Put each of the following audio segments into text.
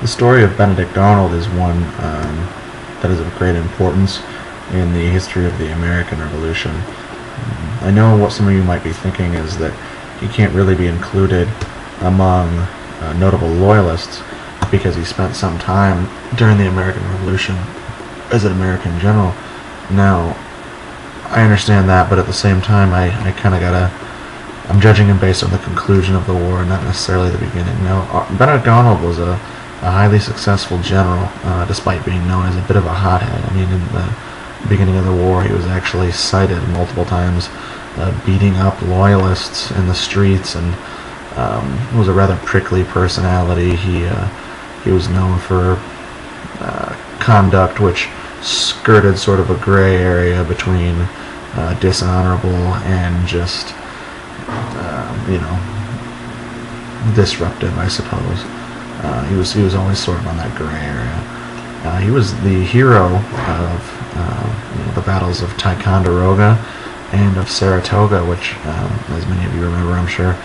The story of Benedict Arnold is one that is of great importance in the history of the American Revolution. I know what some of you might be thinking is that he can't really be included among notable loyalists because he spent some time during the American Revolution as an American general. Now, I understand that, but at the same time, I kind of I'm judging him based on the conclusion of the war, not necessarily the beginning. Now, Benedict Arnold was a highly successful general, despite being known as a bit of a hothead. I mean, in the beginning of the war, he was actually cited multiple times beating up loyalists in the streets, and was a rather prickly personality. He was known for conduct which skirted sort of a gray area between dishonorable and just disruptive, I suppose. He was always sort of on that gray area. He was the hero of the battles of Ticonderoga and of Saratoga, which, as many of you remember, I'm sure,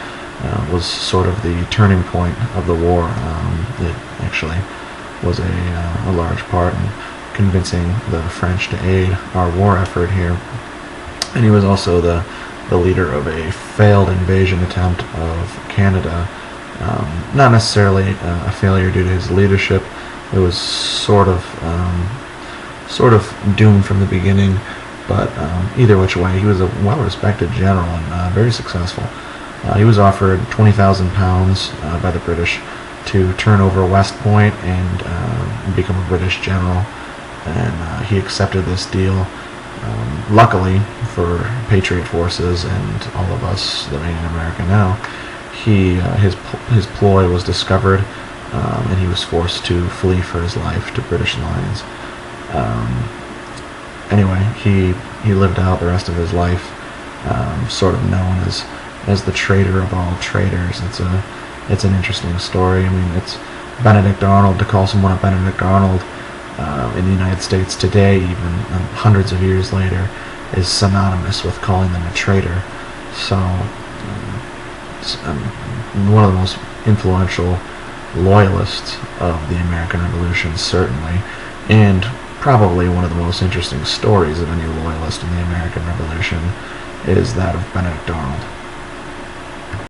was sort of the turning point of the war. It actually was a large part in convincing the French to aid our war effort here. And he was also the leader of a failed invasion attempt of Canada. Not necessarily a failure due to his leadership. It was sort of doomed from the beginning, but either which way, he was a well-respected general and very successful. He was offered £20,000 by the British to turn over West Point and become a British general, and he accepted this deal. Luckily for Patriot forces and all of us living in America now, his ploy was discovered, and he was forced to flee for his life to British lines. Anyway, he lived out the rest of his life, sort of known as the traitor of all traitors. It's an interesting story. I mean, it's Benedict Arnold. To call someone a Benedict Arnold in the United States today, even hundreds of years later, is synonymous with calling them a traitor. So, one of the most influential loyalists of the American Revolution, certainly, and probably one of the most interesting stories of any loyalist in the American Revolution is that of Benedict Arnold.